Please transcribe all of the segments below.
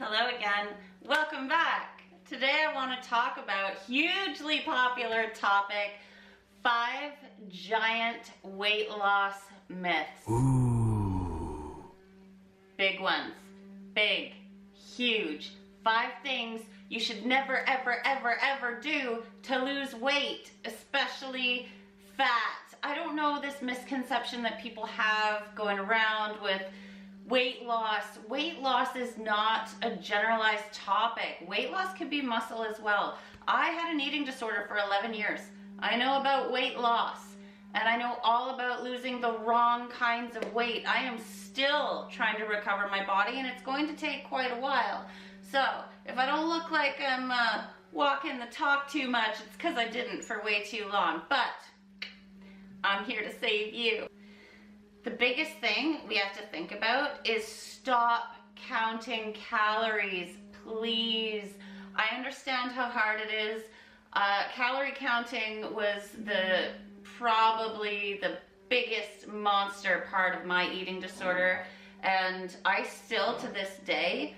Hello again. Welcome back. Today I want to talk about hugely popular topic, 5 giant weight loss myths. Ooh. Big ones. Big, huge. 5 things you should never, ever do to lose weight, especially fat. I don't know this misconception that people have going around with weight loss. Weight loss is not a generalized topic. Weight loss could be muscle as well. I had an eating disorder for 11 years. I know about weight loss, and I know all about losing the wrong kinds of weight. I am still trying to recover my body, and it's going to take quite a while. So if I don't look like I'm walking the talk too much, it's because I didn't for way too long, but I'm here to save you. The biggest thing we have to think about is stop counting calories, please. I understand how hard it is. Calorie counting was probably the biggest monster part of my eating disorder, and I still to this day,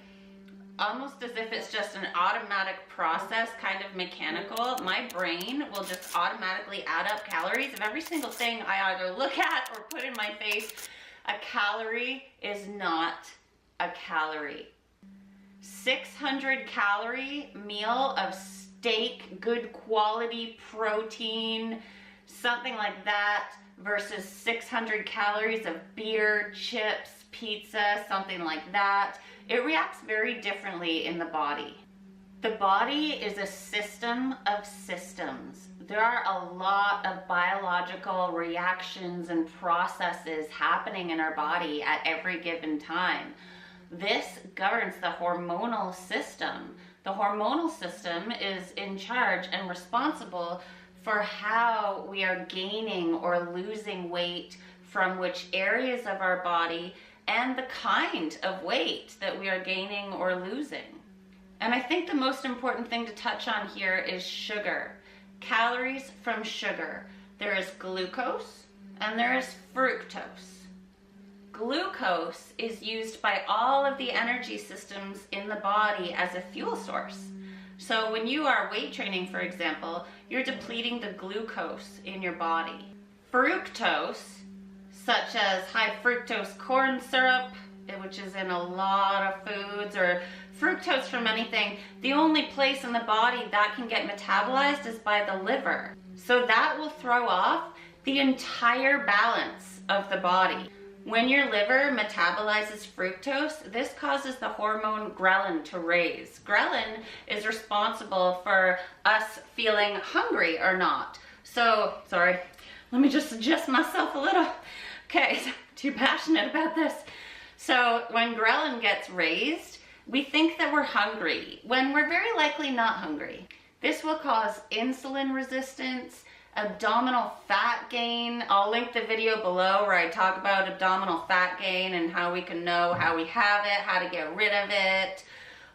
almost as if it's just an automatic process, kind of mechanical, my brain will just automatically add up calories of every single thing I either look at or put in my face. A calorie is not a calorie. 600 calorie meal of steak, good quality protein, something like that, versus 600 calories of beer, chips, pizza, something like that. It reacts very differently in the body. The body is a system of systems. There are a lot of biological reactions and processes happening in our body at every given time. This governs the hormonal system. The hormonal system is in charge and responsible for how we are gaining or losing weight from which areas of our body and the kind of weight that we are gaining or losing. And I think the most important thing to touch on here is sugar. Calories from sugar. There is glucose and there is fructose. Glucose is used by all of the energy systems in the body as a fuel source. So when you are weight training, for example, you're depleting the glucose in your body. Fructose, such as high fructose corn syrup, which is in a lot of foods, or fructose from anything, the only place in the body that can get metabolized is by the liver. So that will throw off the entire balance of the body. When your liver metabolizes fructose, this causes the hormone ghrelin to raise. Ghrelin is responsible for us feeling hungry or not. So, sorry, let me just adjust myself a little. Okay, too passionate about this. So when ghrelin gets raised, we think that we're hungry when we're very likely not hungry. This will cause insulin resistance, abdominal fat gain. I'll link the video below where I talk about abdominal fat gain and how we can know how we have it, how to get rid of it.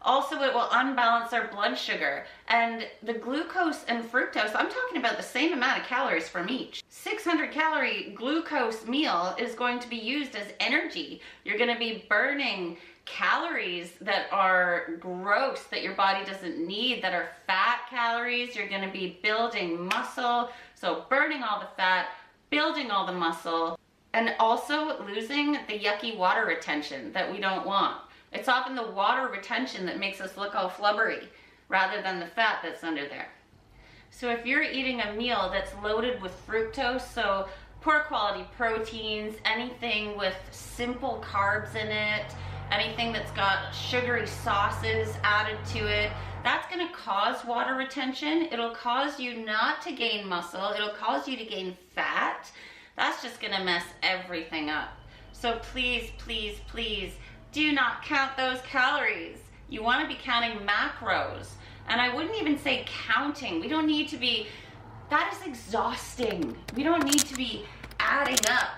Also, it will unbalance our blood sugar. And the glucose and fructose, I'm talking about the same amount of calories from each. 600 calorie glucose meal is going to be used as energy. You're going to be burning calories that are gross, that your body doesn't need, that are fat calories. You're going to be building muscle, so burning all the fat, building all the muscle, and also losing the yucky water retention that we don't want. It's often the water retention that makes us look all flubbery rather than the fat that's under there. So if you're eating a meal that's loaded with fructose, so poor quality proteins, anything with simple carbs in it, anything that's got sugary sauces added to it, that's going to cause water retention. It'll cause you not to gain muscle. It'll cause you to gain fat. That's just going to mess everything up. So please, please, please do not count those calories. You want to be counting macros. And I wouldn't even say counting. We don't need to be, that is exhausting. We don't need to be adding up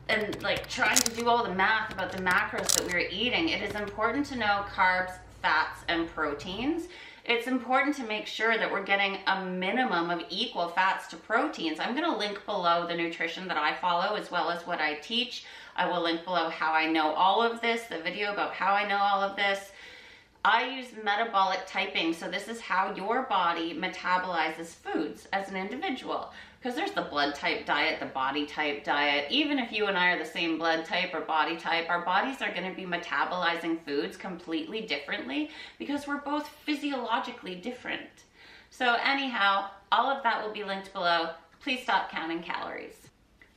and like trying to do all the math about the macros that we're eating. It is important to know carbs, fats, and proteins. It's important to make sure that we're getting a minimum of equal fats to proteins. I'm going to link below the nutrition that I follow as well as what I teach. I will link below how I know all of this, the video about how I know all of this. I use metabolic typing, so this is how your body metabolizes foods as an individual. Because there's the blood type diet, the body type diet. Even if you and I are the same blood type or body type, our bodies are going to be metabolizing foods completely differently because we're both physiologically different. So anyhow, all of that will be linked below. Please stop counting calories.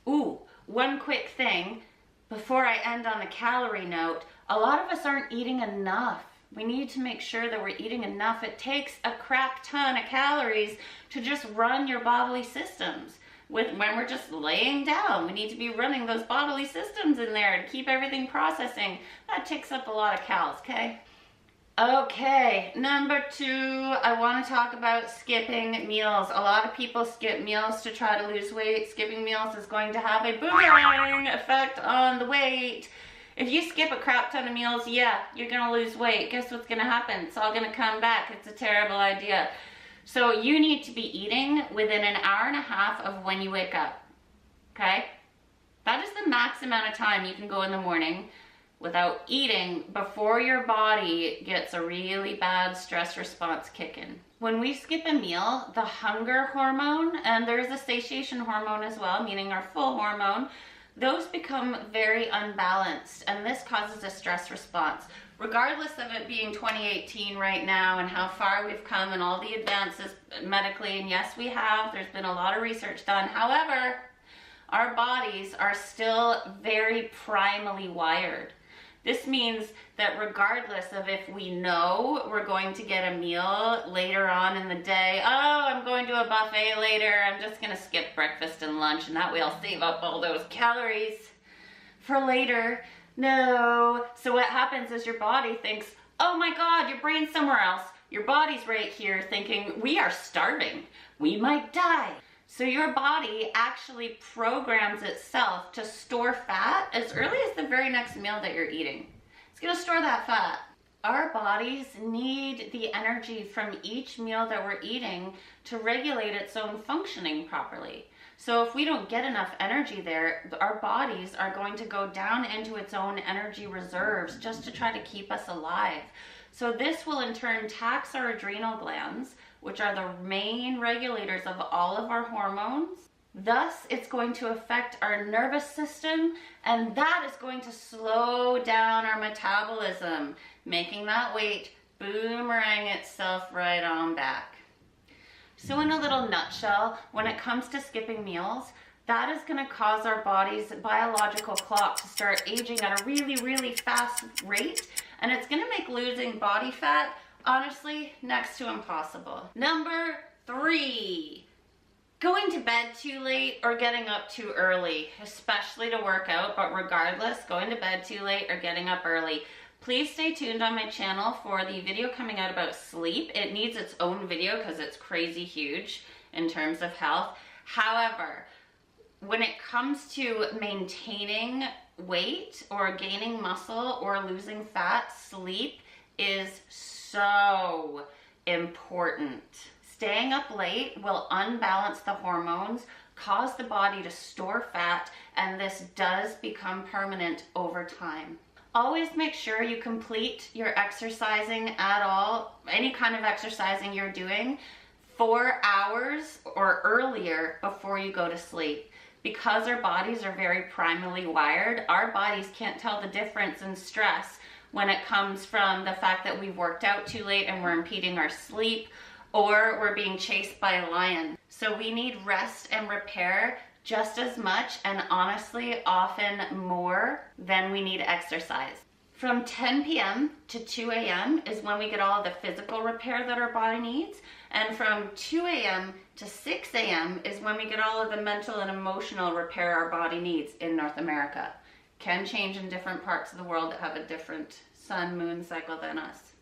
Ooh, one quick thing before I end on a calorie note. A lot of us aren't eating enough. We need to make sure that we're eating enough. It takes a crap ton of calories to just run your bodily systems. When we're just laying down, we need to be running those bodily systems in there to keep everything processing. That takes up a lot of calories, okay? Okay, number 2, I want to talk about skipping meals. A lot of people skip meals to try to lose weight. Skipping meals is going to have a boomerang effect on the weight. If you skip a crap ton of meals, yeah, you're going to lose weight. Guess what's going to happen? It's all going to come back. It's a terrible idea. So you need to be eating within an hour and a half of when you wake up, okay? That is the max amount of time you can go in the morning without eating before your body gets a really bad stress response kick in. When we skip a meal, the hunger hormone, and there's a satiation hormone as well, meaning our full hormone, those become very unbalanced, and this causes a stress response. Regardless of it being 2018 right now and how far we've come and all the advances medically, and yes, we have, there's been a lot of research done. However, our bodies are still very primally wired. This means that regardless of if we know we're going to get a meal later on in the day, oh, I'm going to a buffet later, I'm just gonna skip breakfast and lunch and that way I'll save up all those calories for later. No. So what happens is your body thinks, oh my God, your brain's somewhere else. Your body's right here thinking, we are starving, we might die. So your body actually programs itself to store fat as early as the very next meal that you're eating. It's gonna store that fat. Our bodies need the energy from each meal that we're eating to regulate its own functioning properly. So if we don't get enough energy there, our bodies are going to go down into its own energy reserves just to try to keep us alive. So this will in turn tax our adrenal glands, which are the main regulators of all of our hormones. Thus, it's going to affect our nervous system, and that is going to slow down our metabolism, making that weight boomerang itself right on back. So in a little nutshell, when it comes to skipping meals, that is going to cause our body's biological clock to start aging at a really, really fast rate, and it's going to make losing body fat, honestly, next to impossible. Number 3, going to bed too late or getting up too early, especially to work out, but regardless, going to bed too late or getting up early. Please stay tuned on my channel for the video coming out about sleep. It needs its own video because it's crazy huge in terms of health. However, when it comes to maintaining weight or gaining muscle or losing fat, sleep is so important. Staying up late will unbalance the hormones, cause the body to store fat, and this does become permanent over time. Always make sure you complete your exercising at all, any kind of exercising you're doing, 4 hours or earlier before you go to sleep. Because our bodies are very primally wired, our bodies can't tell the difference in stress when it comes from the fact that we've worked out too late and we're impeding our sleep, or we're being chased by a lion. So we need rest and repair just as much, and honestly, often more than we need exercise. From 10 p.m. to 2 a.m. is when we get all of the physical repair that our body needs, and from 2 a.m. to 6 a.m. is when we get all of the mental and emotional repair our body needs in North America. Can change in different parts of the world that have a different sun-moon cycle than us.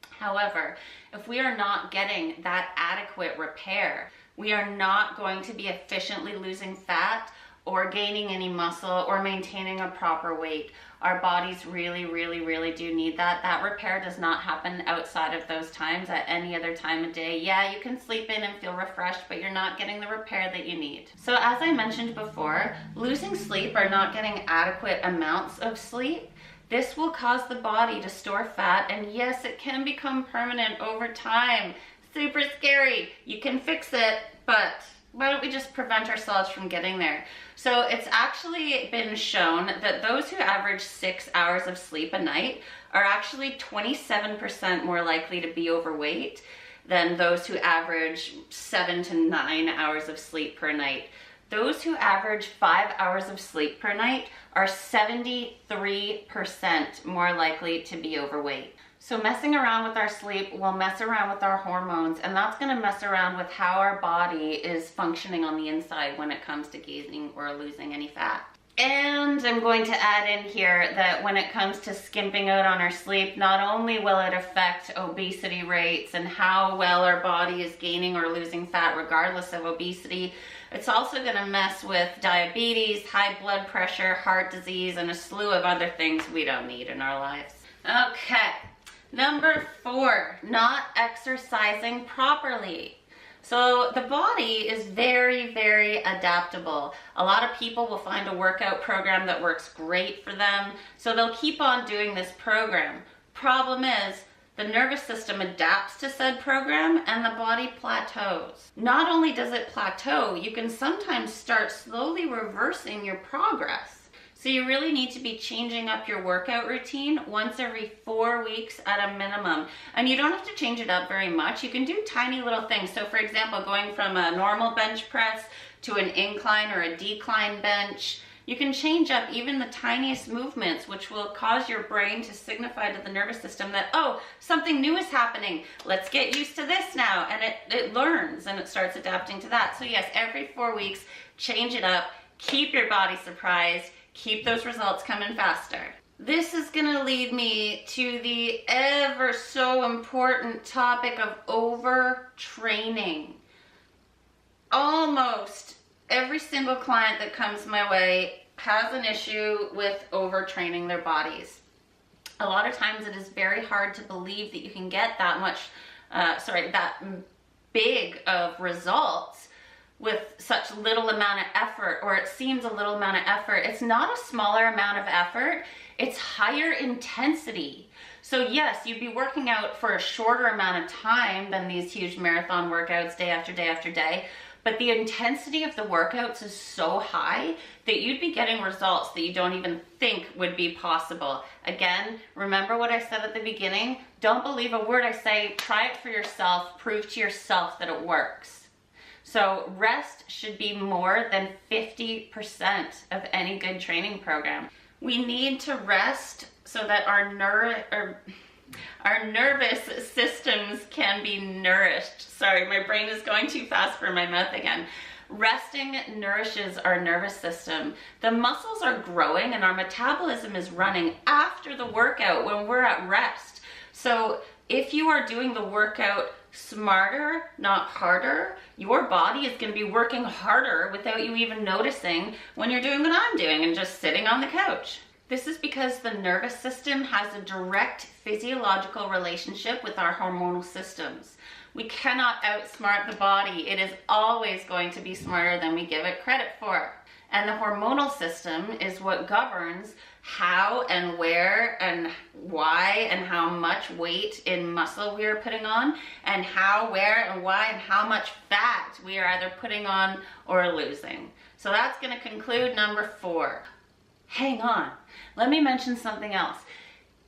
However, if we are not getting that adequate repair, we are not going to be efficiently losing fat or gaining any muscle or maintaining a proper weight. Our bodies really, really, really do need that. That repair does not happen outside of those times at any other time of day. Yeah, you can sleep in and feel refreshed, but you're not getting the repair that you need. So as I mentioned before, losing sleep or not getting adequate amounts of sleep, This will cause the body to store fat, and yes, it can become permanent over time. Super scary. You can fix it, but why don't we just prevent ourselves from getting there? So it's actually been shown that those who average 6 hours of sleep a night are actually 27% more likely to be overweight than those who average 7 to 9 hours of sleep per night. Those who average 5 hours of sleep per night are 73% more likely to be overweight. So messing around with our sleep will mess around with our hormones, and that's going to mess around with how our body is functioning on the inside when it comes to gaining or losing any fat. And I'm going to add in here that when it comes to skimping out on our sleep, not only will it affect obesity rates and how well our body is gaining or losing fat regardless of obesity, it's also going to mess with diabetes, high blood pressure, heart disease, and a slew of other things we don't need in our lives. Okay, number 4, not exercising properly. So the body is very, very adaptable. A lot of people will find a workout program that works great for them, so they'll keep on doing this program. Problem is, the nervous system adapts to said program and the body plateaus. Not only does it plateau, you can sometimes start slowly reversing your progress. So you really need to be changing up your workout routine once every 4 weeks at a minimum. And you don't have to change it up very much. You can do tiny little things. So for example, going from a normal bench press to an incline or a decline bench, you can change up even the tiniest movements, which will cause your brain to signify to the nervous system that, oh, something new is happening. Let's get used to this now. And it learns and it starts adapting to that. So yes, every 4 weeks, change it up, keep your body surprised, keep those results coming faster. This is gonna lead me to the ever so important topic of overtraining. Almost every single client that comes my way has an issue with overtraining their bodies. A lot of times it is very hard to believe that you can get that big of results with such little amount of effort, or it seems a little amount of effort. It's not a smaller amount of effort, it's higher intensity. So yes, you'd be working out for a shorter amount of time than these huge marathon workouts day after day after day, but the intensity of the workouts is so high that you'd be getting results that you don't even think would be possible. Again, remember what I said at the beginning? Don't believe a word I say, try it for yourself, prove to yourself that it works. So rest should be more than 50% of any good training program. We need to rest so that our nervous systems can be nourished. Sorry, my brain is going too fast for my mouth again. Resting nourishes our nervous system. The muscles are growing and our metabolism is running after the workout when we're at rest. So if you are doing the workout smarter, not harder, your body is going to be working harder without you even noticing when you're doing what I'm doing and just sitting on the couch. This is because the nervous system has a direct physiological relationship with our hormonal systems. We cannot outsmart the body. It is always going to be smarter than we give it credit for. And the hormonal system is what governs how and where and why and how much weight in muscle we are putting on, and how, where, and why, and how much fat we are either putting on or losing. So that's going to conclude number 4. Hang on, let me mention something else.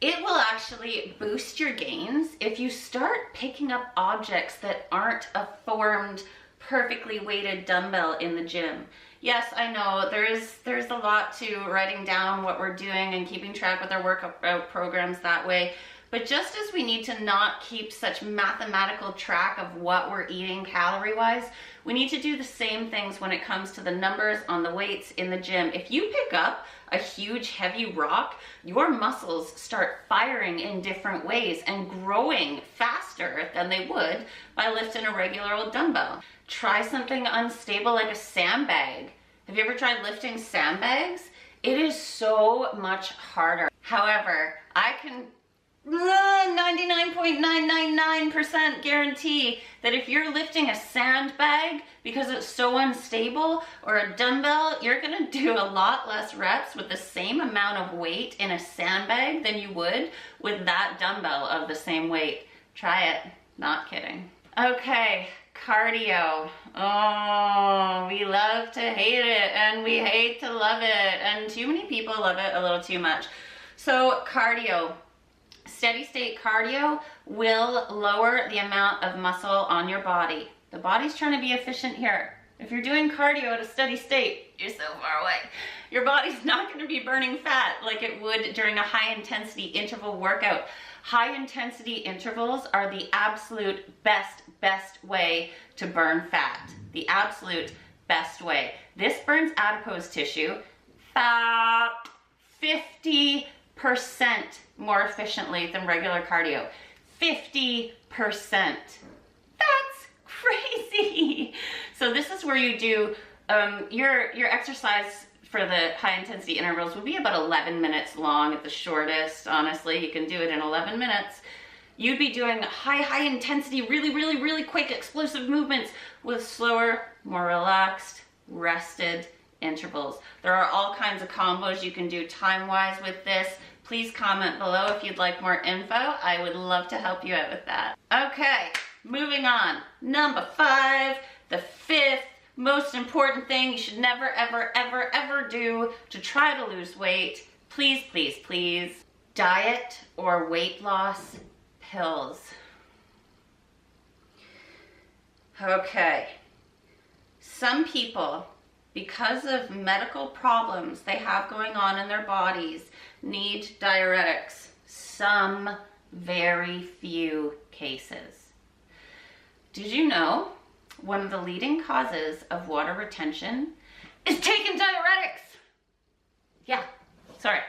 It will actually boost your gains if you start picking up objects that aren't a formed, perfectly weighted dumbbell in the gym. Yes, I know there's a lot to writing down what we're doing and keeping track with our workout programs that way. But just as we need to not keep such mathematical track of what we're eating calorie-wise, we need to do the same things when it comes to the numbers on the weights in the gym. If you pick up a huge heavy rock, your muscles start firing in different ways and growing faster than they would by lifting a regular old dumbbell. Try something unstable like a sandbag. Have you ever tried lifting sandbags? It is so much harder. However, I can 99.9% 99.999% guarantee that if you're lifting a sandbag because it's so unstable, or a dumbbell, you're gonna do a lot less reps with the same amount of weight in a sandbag than you would with that dumbbell of the same weight. Try it, not kidding. Okay, cardio. Oh, we love to hate it and we hate to love it, and too many people love it a little too much. So cardio, steady state cardio will lower the amount of muscle on your body. The body's trying to be efficient here. If you're doing cardio at a steady state, you're so far away. Your body's not going to be burning fat like it would during a high intensity interval workout. High intensity intervals are the absolute best way to burn fat. The absolute best way. This burns adipose tissue about 50% more efficiently than regular cardio. 50%. That's crazy. So this is where you do your exercise for the high intensity intervals would be about 11 minutes long at the shortest. Honestly, you can do it in 11 minutes. You'd be doing high intensity, really quick explosive movements with slower, more relaxed, rested intervals. There are all kinds of combos you can do time-wise with this. Please comment below if you'd like more info. I would love to help you out with that. Okay, moving on. Number 5, the 5th most important thing you should never, ever do to try to lose weight. Please, diet or weight loss pills. Okay, some people, because of medical problems they have going on in their bodies, need diuretics. Some very few cases. Did you know one of the leading causes of water retention is taking diuretics? Yeah, sorry,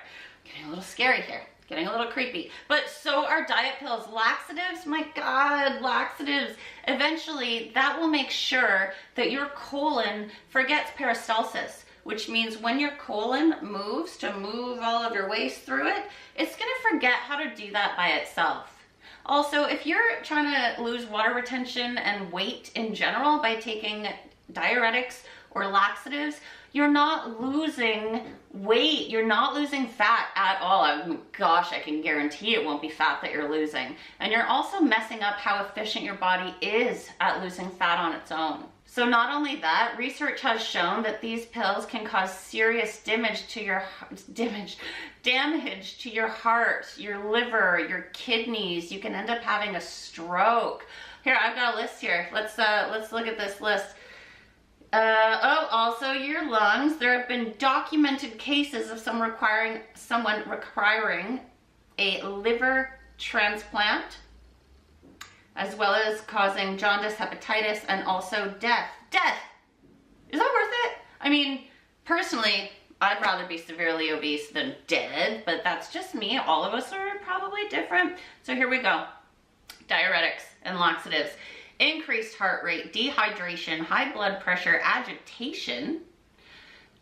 getting a little scary here, getting a little creepy. But so are diet pills. Laxatives, my God, laxatives. Eventually, that will make sure that your colon forgets peristalsis, which means when your colon moves to move all of your waste through it, it's gonna forget how to do that by itself. Also, if you're trying to lose water retention and weight in general by taking diuretics or laxatives, you're not losing weight, you're not losing fat at all. Oh gosh, I can guarantee it won't be fat that you're losing. And you're also messing up how efficient your body is at losing fat on its own. So not only that, research has shown that these pills can cause serious damage to your heart, your liver, your kidneys. You can end up having a stroke. Here, I've got a list here. Let's look at this list. Also your lungs. There have been documented cases of someone requiring a liver transplant, as well as causing jaundice, hepatitis, and also death. Death! Is that worth it? I mean, personally, I'd rather be severely obese than dead, but that's just me. All of us are probably different. So here we go. Diuretics and laxatives. Increased heart rate, dehydration, high blood pressure, agitation,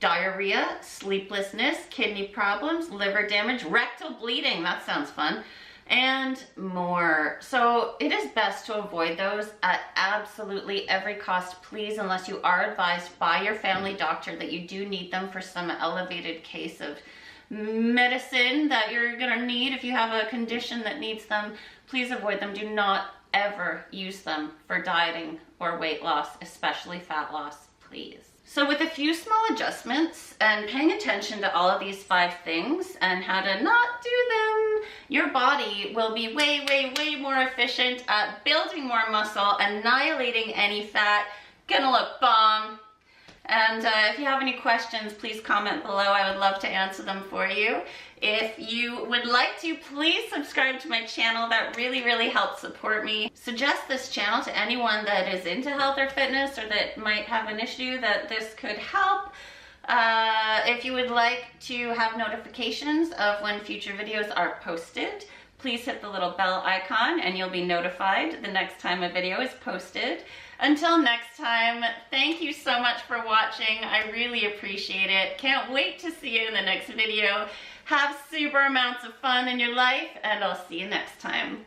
diarrhea, sleeplessness, kidney problems, liver damage, rectal bleeding, that sounds fun, and more. So it is best to avoid those at absolutely every cost, please, unless you are advised by your family doctor that you do need them for some elevated case of medicine that you're gonna need if you have a condition that needs them. Please avoid them. Do not ever use them for dieting or weight loss, especially fat loss, please. So with a few small adjustments and paying attention to all of these 5 things and how to not do them, your body will be way more efficient at building more muscle, annihilating any fat, gonna look bomb. And if you have any questions, please comment below. I would love to answer them for you. If you would like to, please subscribe to my channel. That really helps support me. Suggest this channel to anyone that is into health or fitness or that might have an issue that this could help. If you would like to have notifications of when future videos are posted, please hit the little bell icon and you'll be notified the next time a video is posted. Until next time, thank you so much for watching. I really appreciate it. Can't wait to see you in the next video. Have super amounts of fun in your life, and I'll see you next time.